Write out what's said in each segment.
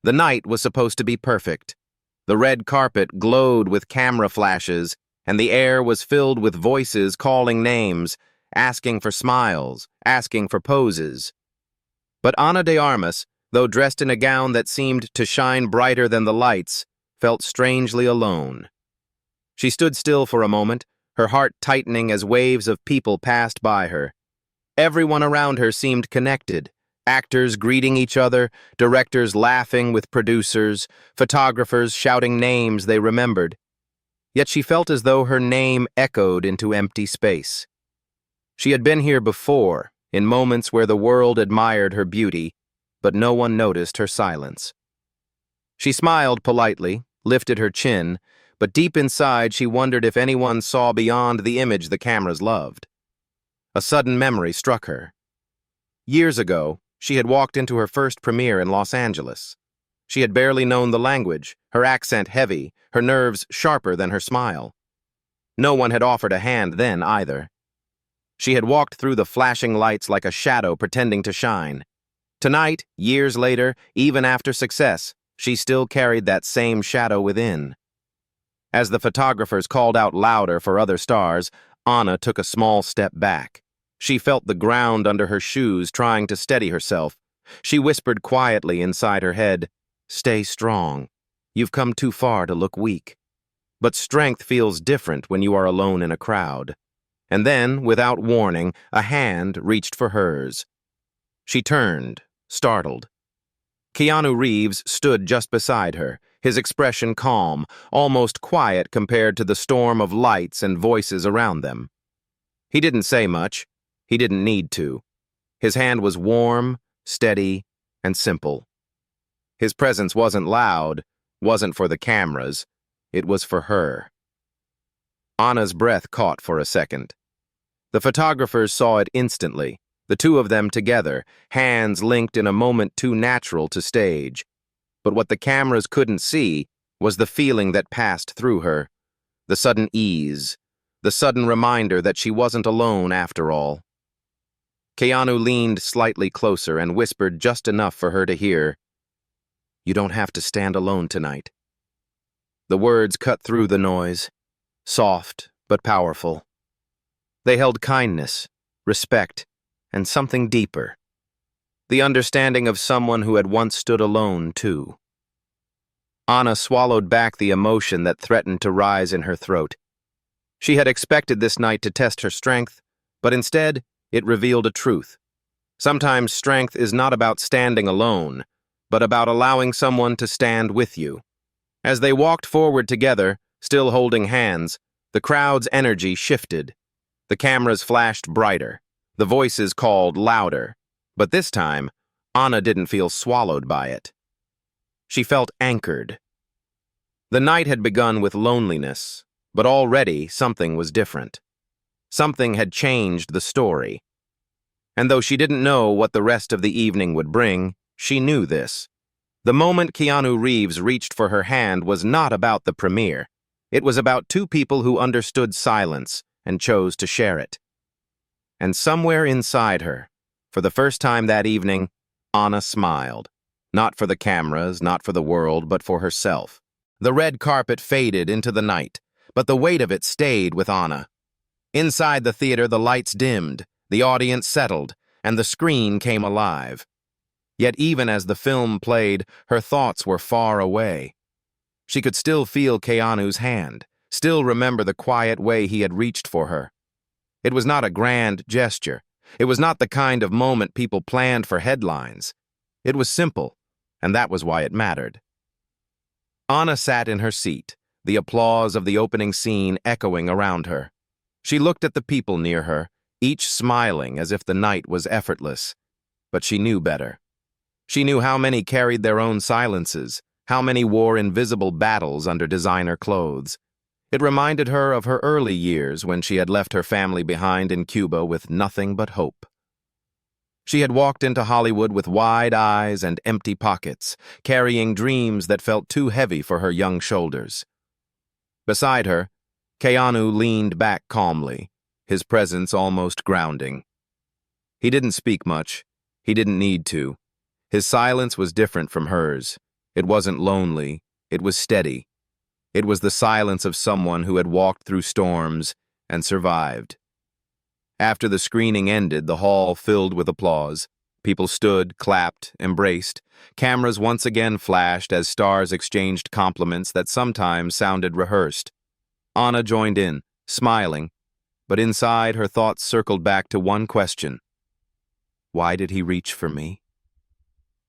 The night was supposed to be perfect. The red carpet glowed with camera flashes, and the air was filled with voices calling names, asking for smiles, asking for poses. But Ana de Armas, though dressed in a gown that seemed to shine brighter than the lights, felt strangely alone. She stood still for a moment, her heart tightening as waves of people passed by her. Everyone around her seemed connected. Actors greeting each other, directors laughing with producers, photographers shouting names they remembered. Yet she felt as though her name echoed into empty space. She had been here before, in moments where the world admired her beauty, but no one noticed her silence. She smiled politely, lifted her chin, but deep inside she wondered if anyone saw beyond the image the cameras loved. A sudden memory struck her. Years ago, she had walked into her first premiere in Los Angeles. She had barely known the language, her accent heavy, her nerves sharper than her smile. No one had offered a hand then either. She had walked through the flashing lights like a shadow pretending to shine. Tonight, years later, even after success, she still carried that same shadow within. As the photographers called out louder for other stars, Ana took a small step back. She felt the ground under her shoes, trying to steady herself. She whispered quietly inside her head, "Stay strong. You've come too far to look weak." But strength feels different when you are alone in a crowd. And then, without warning, a hand reached for hers. She turned, startled. Keanu Reeves stood just beside her, his expression calm, almost quiet compared to the storm of lights and voices around them. He didn't say much. He didn't need to. His hand was warm, steady, and simple. His presence wasn't loud, wasn't for the cameras. It was for her. Ana's breath caught for a second. The photographers saw it instantly, the two of them together, hands linked in a moment too natural to stage. But what the cameras couldn't see was the feeling that passed through her, the sudden ease, the sudden reminder that she wasn't alone after all. Keanu leaned slightly closer and whispered just enough for her to hear, "You don't have to stand alone tonight." The words cut through the noise, soft but powerful. They held kindness, respect, and something deeper. The understanding of someone who had once stood alone, too. Ana swallowed back the emotion that threatened to rise in her throat. She had expected this night to test her strength, but instead, it revealed a truth. Sometimes strength is not about standing alone, but about allowing someone to stand with you. As they walked forward together, still holding hands, the crowd's energy shifted. The cameras flashed brighter. The voices called louder. But this time, Ana didn't feel swallowed by it. She felt anchored. The night had begun with loneliness, but already something was different. Something had changed the story. And though she didn't know what the rest of the evening would bring, she knew this. The moment Keanu Reeves reached for her hand was not about the premiere. It was about two people who understood silence and chose to share it. And somewhere inside her, for the first time that evening, Ana smiled. Not for the cameras, not for the world, but for herself. The red carpet faded into the night, but the weight of it stayed with Ana. Inside the theater, the lights dimmed, the audience settled, and the screen came alive. Yet even as the film played, her thoughts were far away. She could still feel Keanu's hand, still remember the quiet way he had reached for her. It was not a grand gesture. It was not the kind of moment people planned for headlines. It was simple, and that was why it mattered. Ana sat in her seat, the applause of the opening scene echoing around her. She looked at the people near her, each smiling as if the night was effortless. But she knew better. She knew how many carried their own silences, how many wore invisible battles under designer clothes. It reminded her of her early years when she had left her family behind in Cuba with nothing but hope. She had walked into Hollywood with wide eyes and empty pockets, carrying dreams that felt too heavy for her young shoulders. Beside her, Keanu leaned back calmly, his presence almost grounding. He didn't speak much. He didn't need to. His silence was different from hers. It wasn't lonely, it was steady. It was the silence of someone who had walked through storms and survived. After the screening ended, the hall filled with applause. People stood, clapped, embraced. Cameras once again flashed as stars exchanged compliments that sometimes sounded rehearsed. Anna joined in, smiling, but inside her thoughts circled back to one question. Why did he reach for me?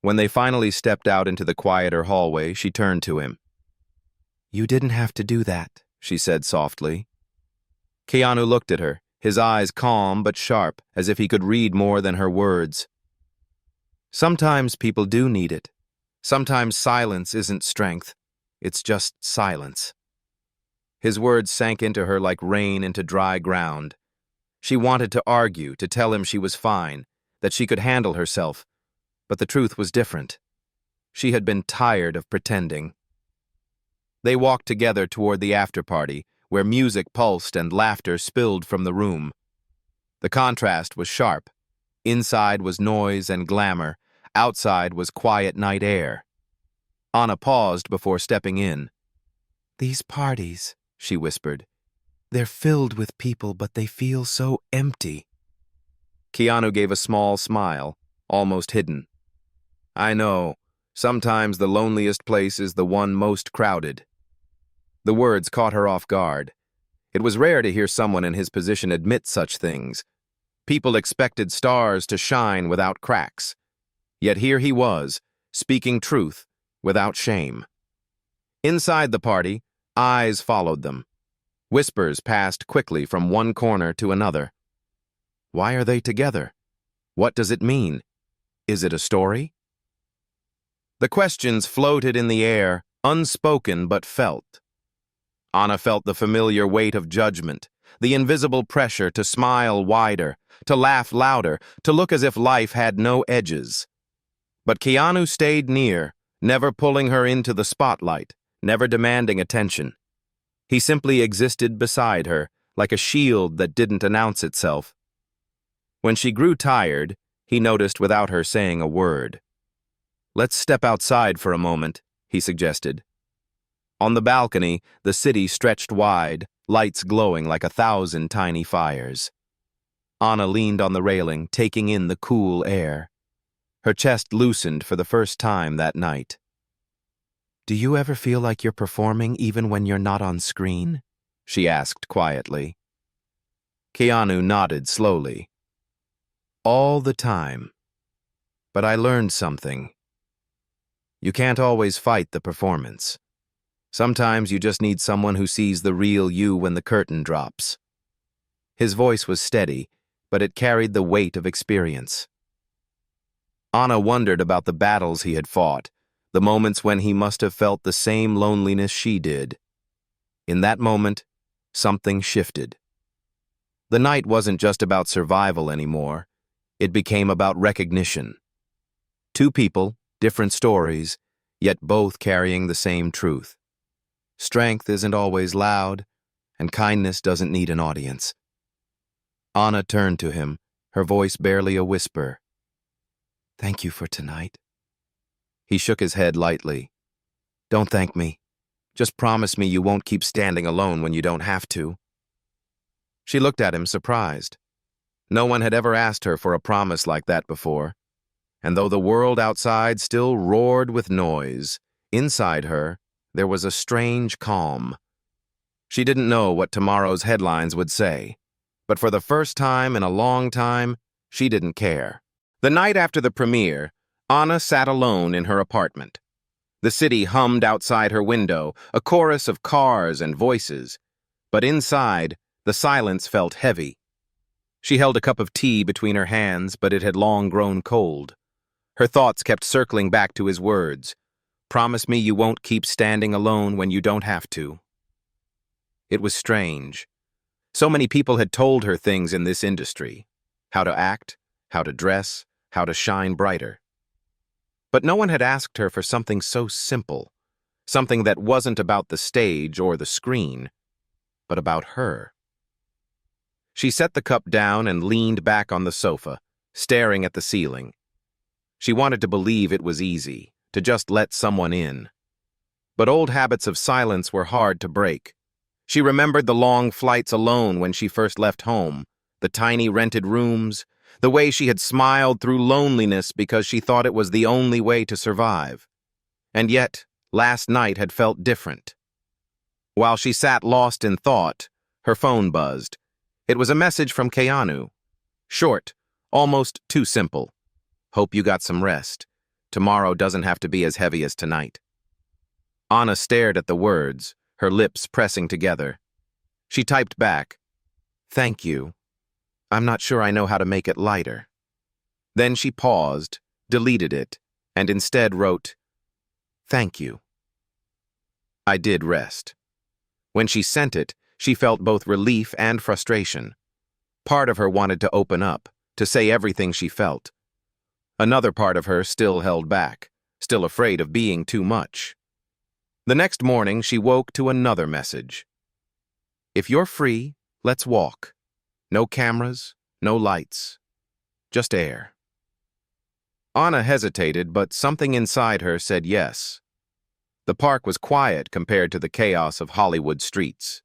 When they finally stepped out into the quieter hallway, she turned to him. "You didn't have to do that," she said softly. Keanu looked at her, his eyes calm but sharp, as if he could read more than her words. Sometimes people do need it. Sometimes silence isn't strength. It's just silence. His words sank into her like rain into dry ground. She wanted to argue, to tell him she was fine, that she could handle herself, but the truth was different. She had been tired of pretending. They walked together toward the after-party, where music pulsed and laughter spilled from the room. The contrast was sharp. Inside was noise and glamour. Outside was quiet night air. Anna paused before stepping in. "These parties," she whispered, "they're filled with people, but they feel so empty." Keanu gave a small smile, almost hidden. "I know. Sometimes the loneliest place is the one most crowded." The words caught her off guard. It was rare to hear someone in his position admit such things. People expected stars to shine without cracks. Yet here he was, speaking truth without shame. Inside the party, eyes followed them. Whispers passed quickly from one corner to another. Why are they together? What does it mean? Is it a story? The questions floated in the air, unspoken but felt. Anna felt the familiar weight of judgment, the invisible pressure to smile wider, to laugh louder, to look as if life had no edges. But Keanu stayed near, never pulling her into the spotlight, never demanding attention. He simply existed beside her, like a shield that didn't announce itself. When she grew tired, he noticed without her saying a word. "Let's step outside for a moment," he suggested. On the balcony, the city stretched wide, lights glowing like 1,000 tiny fires. Anna leaned on the railing, taking in the cool air. Her chest loosened for the first time that night. "Do you ever feel like you're performing even when you're not on screen?" she asked quietly. Keanu nodded slowly. "All the time. But I learned something. You can't always fight the performance. Sometimes you just need someone who sees the real you when the curtain drops." His voice was steady, but it carried the weight of experience. Anna wondered about the battles he had fought, the moments when he must have felt the same loneliness she did. In that moment, something shifted. The night wasn't just about survival anymore. It became about recognition. Two people, different stories, yet both carrying the same truth. Strength isn't always loud, and kindness doesn't need an audience. Anna turned to him, her voice barely a whisper. "Thank you for tonight." He shook his head lightly. "Don't thank me. Just promise me you won't keep standing alone when you don't have to." She looked at him, surprised. No one had ever asked her for a promise like that before. And though the world outside still roared with noise, inside her, there was a strange calm. She didn't know what tomorrow's headlines would say, but for the first time in a long time, she didn't care. The night after the premiere, Anna sat alone in her apartment. The city hummed outside her window, a chorus of cars and voices. But inside, the silence felt heavy. She held a cup of tea between her hands, but it had long grown cold. Her thoughts kept circling back to his words. "Promise me you won't keep standing alone when you don't have to." It was strange. So many people had told her things in this industry. How to act, how to dress, how to shine brighter. But no one had asked her for something so simple, something that wasn't about the stage or the screen, but about her. She set the cup down and leaned back on the sofa, staring at the ceiling. She wanted to believe it was easy, to just let someone in. But old habits of silence were hard to break. She remembered the long flights alone when she first left home, the tiny rented rooms, the way she had smiled through loneliness because she thought it was the only way to survive. And yet, last night had felt different. While she sat lost in thought, her phone buzzed. It was a message from Keanu. Short, almost too simple. Hope you got some rest. Tomorrow doesn't have to be as heavy as tonight. Anna stared at the words, her lips pressing together. She typed back, "Thank you. I'm not sure I know how to make it lighter." Then she paused, deleted it, and instead wrote, "Thank you. I did rest." When she sent it, she felt both relief and frustration. Part of her wanted to open up, to say everything she felt. Another part of her still held back, still afraid of being too much. The next morning, she woke to another message. "If you're free, let's walk. No cameras, no lights, just air." Anna hesitated, but something inside her said yes. The park was quiet compared to the chaos of Hollywood streets.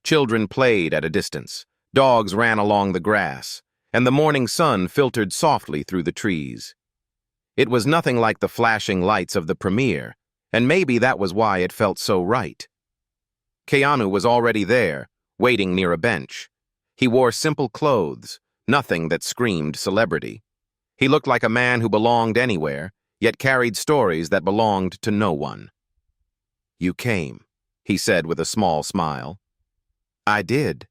Children played at a distance, dogs ran along the grass, and the morning sun filtered softly through the trees. It was nothing like the flashing lights of the premiere, and maybe that was why it felt so right. Keanu was already there, waiting near a bench. He wore simple clothes, nothing that screamed celebrity. He looked like a man who belonged anywhere, yet carried stories that belonged to no one. "You came," he said with a small smile. "I did,"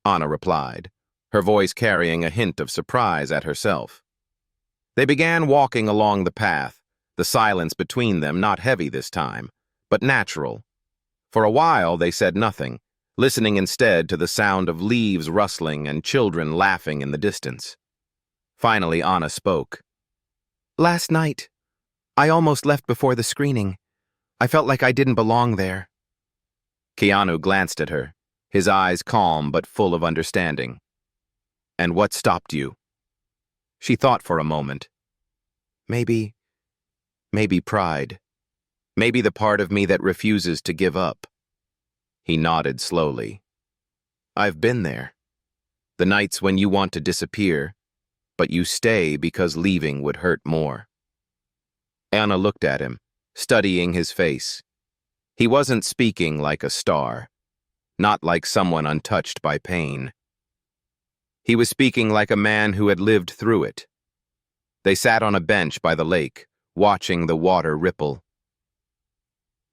Anna replied, her voice carrying a hint of surprise at herself. They began walking along the path, the silence between them not heavy this time, but natural. For a while they said nothing, listening instead to the sound of leaves rustling and children laughing in the distance. Finally, Anna spoke. "Last night, I almost left before the screening. I felt like I didn't belong there." Keanu glanced at her, his eyes calm but full of understanding. "And what stopped you?" She thought for a moment. Maybe pride. Maybe the part of me that refuses to give up." He nodded slowly. "I've been there. The nights when you want to disappear, but you stay because leaving would hurt more." Anna looked at him, studying his face. He wasn't speaking like a star, not like someone untouched by pain. He was speaking like a man who had lived through it. They sat on a bench by the lake, watching the water ripple.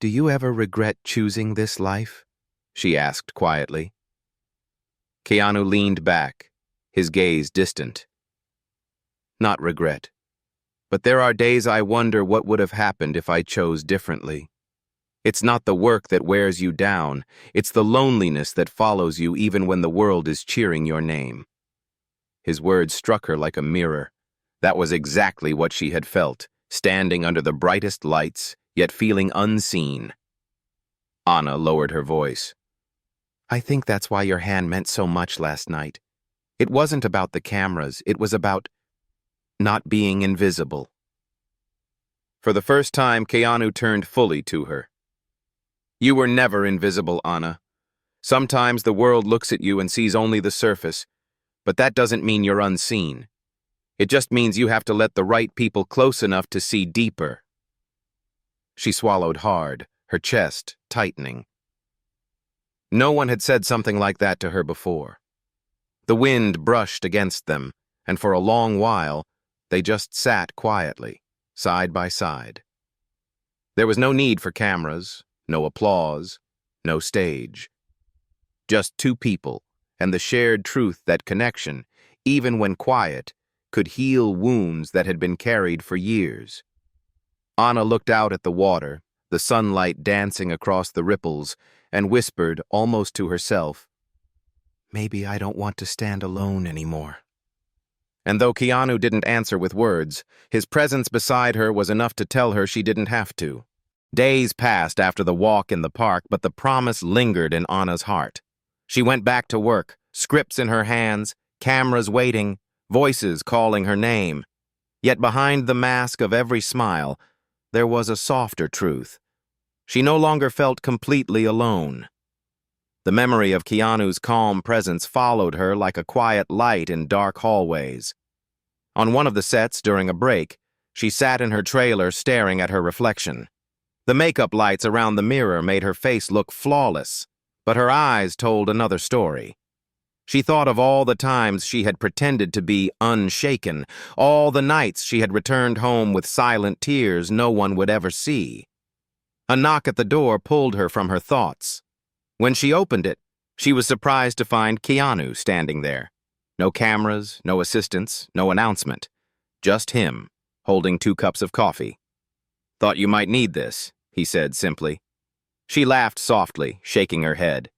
"Do you ever regret choosing this life?" she asked quietly. Keanu leaned back, his gaze distant. "Not regret. But there are days I wonder what would have happened if I chose differently. It's not the work that wears you down, it's the loneliness that follows you even when the world is cheering your name." His words struck her like a mirror. That was exactly what she had felt, standing under the brightest lights, yet feeling unseen. Anna lowered her voice. "I think that's why your hand meant so much last night. It wasn't about the cameras, it was about not being invisible." For the first time, Keanu turned fully to her. "You were never invisible, Anna. Sometimes the world looks at you and sees only the surface, but that doesn't mean you're unseen. It just means you have to let the right people close enough to see deeper." She swallowed hard, her chest tightening. No one had said something like that to her before. The wind brushed against them, and for a long while, they just sat quietly, side by side. There was no need for cameras, no applause, no stage. Just two people, and the shared truth that connection, even when quiet, could heal wounds that had been carried for years. Anna looked out at the water, the sunlight dancing across the ripples, and whispered, almost to herself, "Maybe I don't want to stand alone anymore." And though Keanu didn't answer with words, his presence beside her was enough to tell her she didn't have to. Days passed after the walk in the park, but the promise lingered in Anna's heart. She went back to work, scripts in her hands, cameras waiting, voices calling her name. Yet behind the mask of every smile, there was a softer truth. She no longer felt completely alone. The memory of Keanu's calm presence followed her like a quiet light in dark hallways. On one of the sets during a break, she sat in her trailer staring at her reflection. The makeup lights around the mirror made her face look flawless, but her eyes told another story. She thought of all the times she had pretended to be unshaken, all the nights she had returned home with silent tears no one would ever see. A knock at the door pulled her from her thoughts. When she opened it, she was surprised to find Keanu standing there. No cameras, no assistants, no announcement. Just him, holding 2 cups of coffee. "Thought you might need this," he said simply. She laughed softly, shaking her head.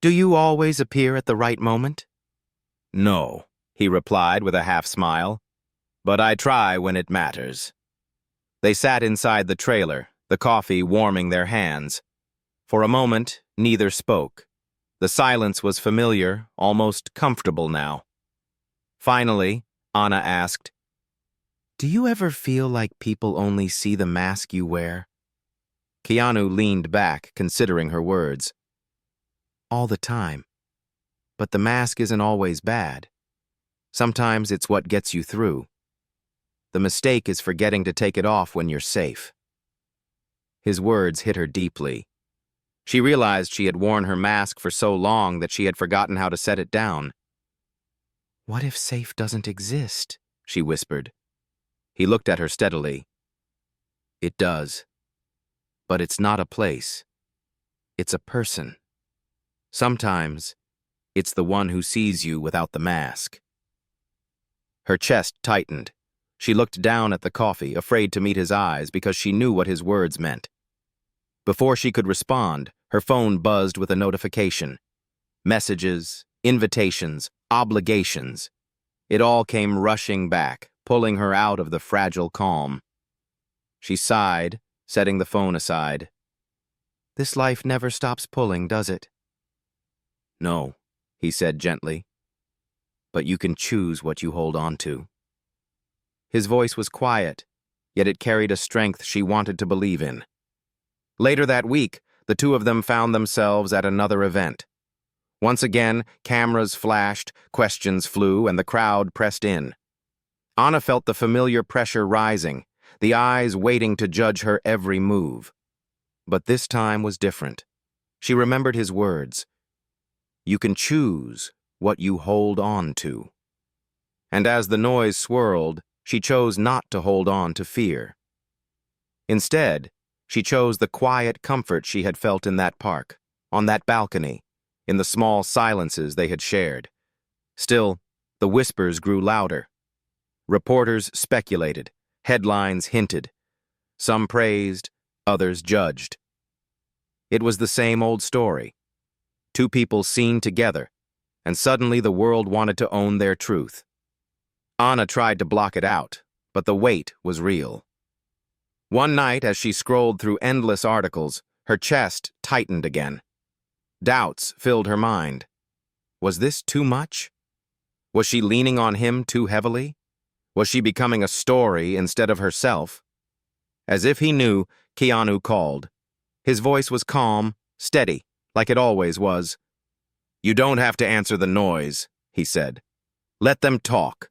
"Do you always appear at the right moment?" "No," he replied with a half-smile. "But I try when it matters." They sat inside the trailer, the coffee warming their hands. For a moment, neither spoke. The silence was familiar, almost comfortable now. Finally, Anna asked, "Do you ever feel like people only see the mask you wear?" Keanu leaned back, considering her words. "All the time. But the mask isn't always bad. Sometimes it's what gets you through. The mistake is forgetting to take it off when you're safe." His words hit her deeply. She realized she had worn her mask for so long that she had forgotten how to set it down. "What if safe doesn't exist?" she whispered. He looked at her steadily. "It does. But it's not a place. It's a person. Sometimes, it's the one who sees you without the mask." Her chest tightened. She looked down at the coffee, afraid to meet his eyes because she knew what his words meant. Before she could respond, her phone buzzed with a notification. Messages, invitations, obligations. It all came rushing back, pulling her out of the fragile calm. She sighed, setting the phone aside. "This life never stops pulling, does it?" "No," he said gently. "But you can choose what you hold on to." His voice was quiet, yet it carried a strength she wanted to believe in. Later that week, the two of them found themselves at another event. Once again, cameras flashed, questions flew, and the crowd pressed in. Anna felt the familiar pressure rising, the eyes waiting to judge her every move. But this time was different. She remembered his words. "You can choose what you hold on to." And as the noise swirled, she chose not to hold on to fear. Instead, she chose the quiet comfort she had felt in that park, on that balcony, in the small silences they had shared. Still, the whispers grew louder. Reporters speculated, headlines hinted. Some praised, others judged. It was the same old story. 2 people seen together, and suddenly the world wanted to own their truth. Anna tried to block it out, but the weight was real. One night, as she scrolled through endless articles, her chest tightened again. Doubts filled her mind. Was this too much? Was she leaning on him too heavily? Was she becoming a story instead of herself? As if he knew, Keanu called. His voice was calm, steady, like it always was. "You don't have to answer the noise," he said. "Let them talk.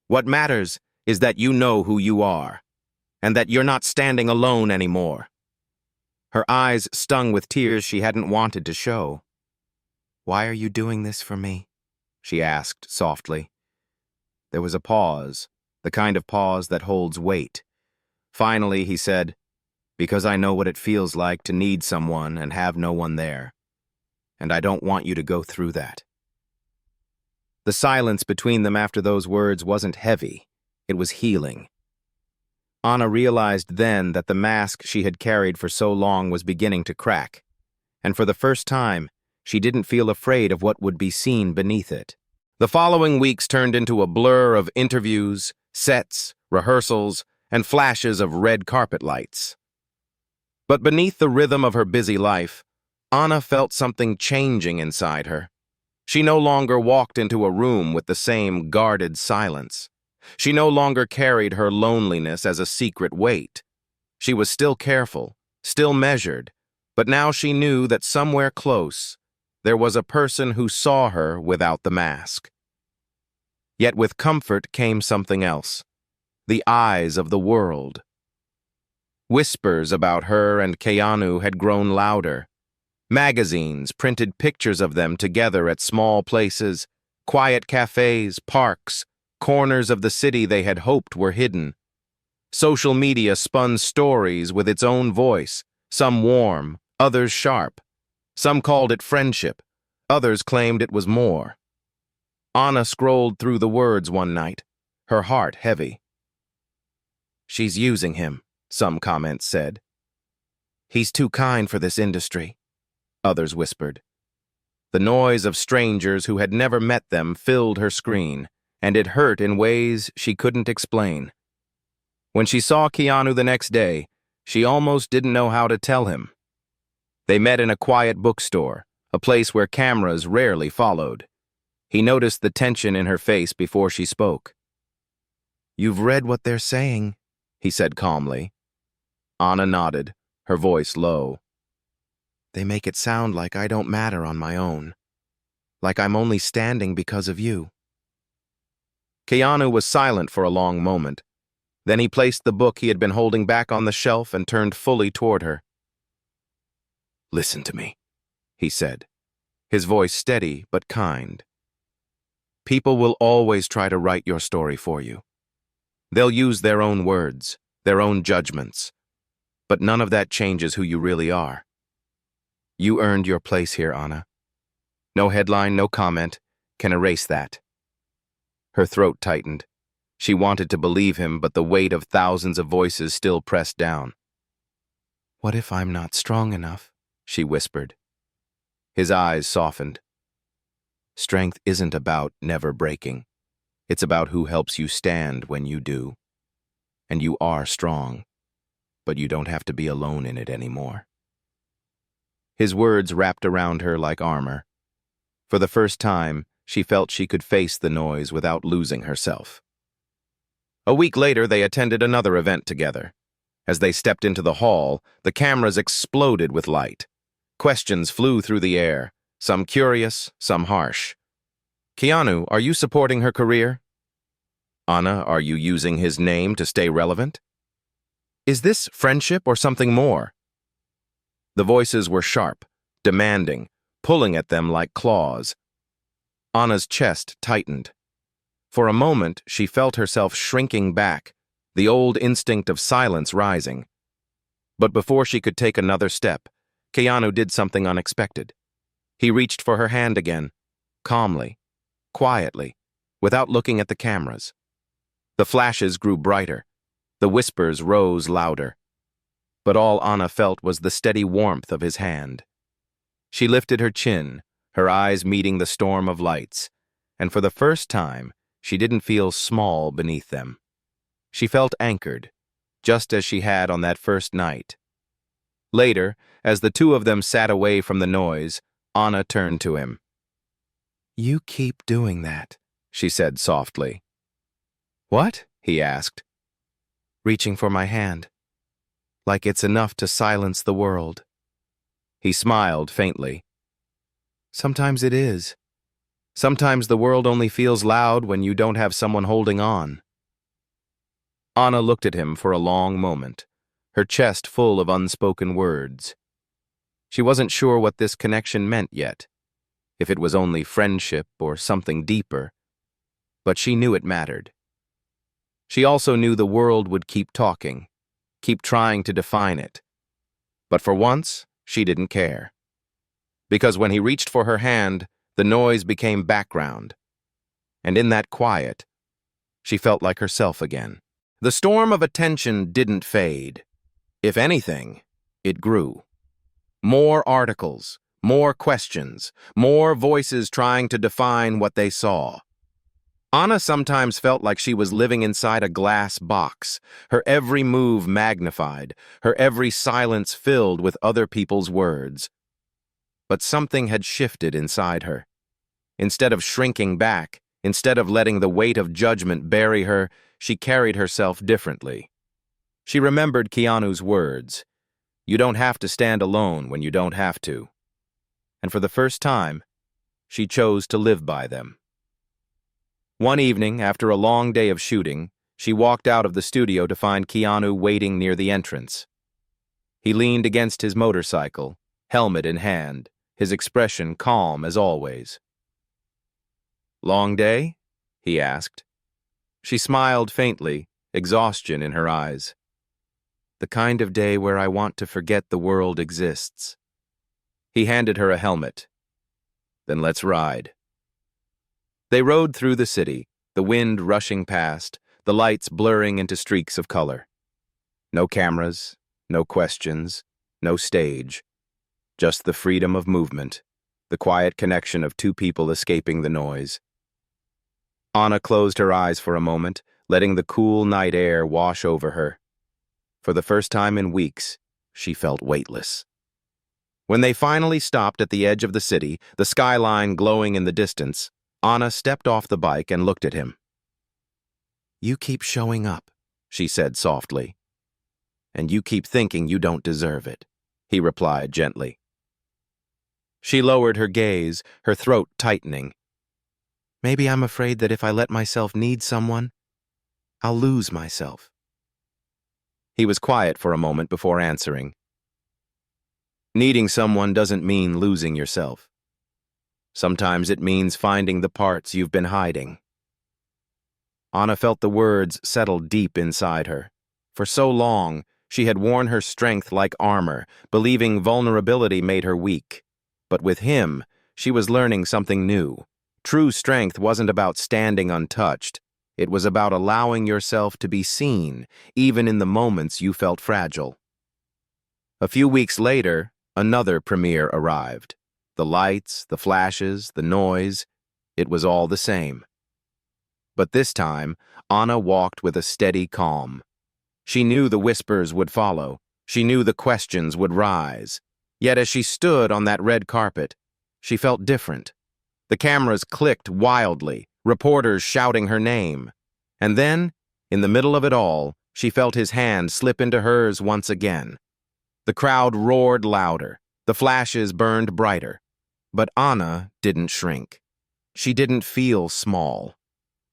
What matters is that you know who you are, and that you're not standing alone anymore." Her eyes stung with tears she hadn't wanted to show. "Why are you doing this for me?" she asked softly. There was a pause, the kind of pause that holds weight. Finally, he said, "Because I know what it feels like to need someone and have no one there. And I don't want you to go through that." The silence between them after those words wasn't heavy. It was healing. Anna realized then that the mask she had carried for so long was beginning to crack, and for the first time, she didn't feel afraid of what would be seen beneath it. The following weeks turned into a blur of interviews, sets, rehearsals, and flashes of red carpet lights. But beneath the rhythm of her busy life, Anna felt something changing inside her. She no longer walked into a room with the same guarded silence. She no longer carried her loneliness as a secret weight. She was still careful, still measured, but now she knew that somewhere close, there was a person who saw her without the mask. Yet with comfort came something else, the eyes of the world. Whispers about her and Keanu had grown louder. Magazines printed pictures of them together at small places, quiet cafes, parks, corners of the city they had hoped were hidden. Social media spun stories with its own voice, some warm, others sharp. Some called it friendship, others claimed it was more. Anna scrolled through the words one night, her heart heavy. "She's using him," some comments said. "He's too kind for this industry," others whispered. The noise of strangers who had never met them filled her screen, and it hurt in ways she couldn't explain. When she saw Keanu the next day, she almost didn't know how to tell him. They met in a quiet bookstore, a place where cameras rarely followed. He noticed the tension in her face before she spoke. "You've read what they're saying," he said calmly. Anna nodded, her voice low. "They make it sound like I don't matter on my own, like I'm only standing because of you." Keanu was silent for a long moment. Then he placed the book he had been holding back on the shelf and turned fully toward her. "Listen to me," he said, his voice steady but kind. "People will always try to write your story for you. They'll use their own words, their own judgments, but none of that changes who you really are. You earned your place here, Anna. No headline, no comment can erase that." Her throat tightened. She wanted to believe him, but the weight of thousands of voices still pressed down. "What if I'm not strong enough?" she whispered. His eyes softened. "Strength isn't about never breaking. It's about who helps you stand when you do. And you are strong, but you don't have to be alone in it anymore." His words wrapped around her like armor. For the first time, she felt she could face the noise without losing herself. A week later, they attended another event together. As they stepped into the hall, the cameras exploded with light. Questions flew through the air, some curious, some harsh. "Keanu, are you supporting her career?" "Anna, are you using his name to stay relevant?" "Is this friendship or something more?" The voices were sharp, demanding, pulling at them like claws. Anna's chest tightened. For a moment, she felt herself shrinking back, the old instinct of silence rising. But before she could take another step, Keanu did something unexpected. He reached for her hand again, calmly, quietly, without looking at the cameras. The flashes grew brighter. The whispers rose louder. But all Anna felt was the steady warmth of his hand. She lifted her chin, her eyes meeting the storm of lights, and for the first time, she didn't feel small beneath them. She felt anchored, just as she had on that first night. Later, as the two of them sat away from the noise, Anna turned to him. "You keep doing that," she said softly. "What?" he asked. "Reaching for my hand. Like it's enough to silence the world." He smiled faintly. "Sometimes it is. Sometimes the world only feels loud when you don't have someone holding on." Anna looked at him for a long moment, her chest full of unspoken words. She wasn't sure what this connection meant yet, if it was only friendship or something deeper, but she knew it mattered. She also knew the world would keep talking, keep trying to define it. But for once, she didn't care. Because when he reached for her hand, the noise became background. And in that quiet, she felt like herself again. The storm of attention didn't fade. If anything, it grew. More articles, more questions, more voices trying to define what they saw. Anna sometimes felt like she was living inside a glass box, her every move magnified, her every silence filled with other people's words. But something had shifted inside her. Instead of shrinking back, instead of letting the weight of judgment bury her, she carried herself differently. She remembered Keanu's words, "You don't have to stand alone when you don't have to." And for the first time, she chose to live by them. One evening, after a long day of shooting, she walked out of the studio to find Keanu waiting near the entrance. He leaned against his motorcycle, helmet in hand, his expression calm as always. "Long day?" he asked. She smiled faintly, exhaustion in her eyes. "The kind of day where I want to forget the world exists." He handed her a helmet. "Then let's ride." They rode through the city, the wind rushing past, the lights blurring into streaks of color. No cameras, no questions, no stage. Just the freedom of movement, the quiet connection of two people escaping the noise. Anna closed her eyes for a moment, letting the cool night air wash over her. For the first time in weeks, she felt weightless. When they finally stopped at the edge of the city, the skyline glowing in the distance, Anna stepped off the bike and looked at him. "You keep showing up," she said softly. "And you keep thinking you don't deserve it," he replied gently. She lowered her gaze, her throat tightening. "Maybe I'm afraid that if I let myself need someone, I'll lose myself." He was quiet for a moment before answering. "Needing someone doesn't mean losing yourself. Sometimes it means finding the parts you've been hiding." Anna felt the words settle deep inside her. For so long, she had worn her strength like armor, believing vulnerability made her weak. But with him, she was learning something new. True strength wasn't about standing untouched. It was about allowing yourself to be seen, even in the moments you felt fragile. A few weeks later, another premiere arrived. The lights, the flashes, the noise, it was all the same. But this time, Anna walked with a steady calm. She knew the whispers would follow. She knew the questions would rise. Yet as she stood on that red carpet, she felt different. The cameras clicked wildly, reporters shouting her name. And then, in the middle of it all, she felt his hand slip into hers once again. The crowd roared louder. The flashes burned brighter. But Anna didn't shrink. She didn't feel small.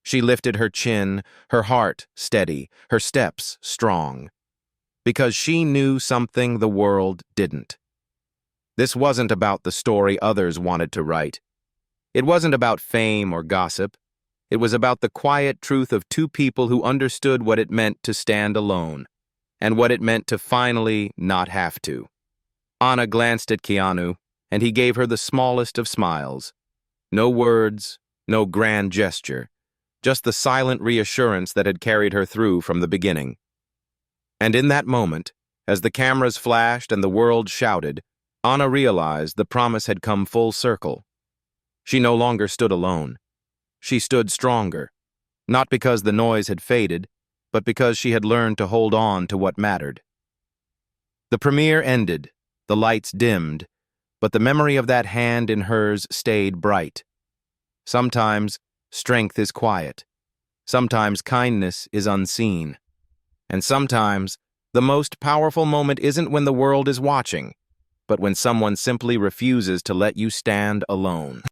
She lifted her chin, her heart steady, her steps strong. Because she knew something the world didn't. This wasn't about the story others wanted to write. It wasn't about fame or gossip. It was about the quiet truth of two people who understood what it meant to stand alone, and what it meant to finally not have to. Anna glanced at Keanu, and he gave her the smallest of smiles. No words, no grand gesture, just the silent reassurance that had carried her through from the beginning. And in that moment, as the cameras flashed and the world shouted, Anna realized the promise had come full circle. She no longer stood alone. She stood stronger, not because the noise had faded, but because she had learned to hold on to what mattered. The premiere ended, the lights dimmed, but the memory of that hand in hers stayed bright. Sometimes strength is quiet. Sometimes kindness is unseen. And sometimes the most powerful moment isn't when the world is watching, but when someone simply refuses to let you stand alone.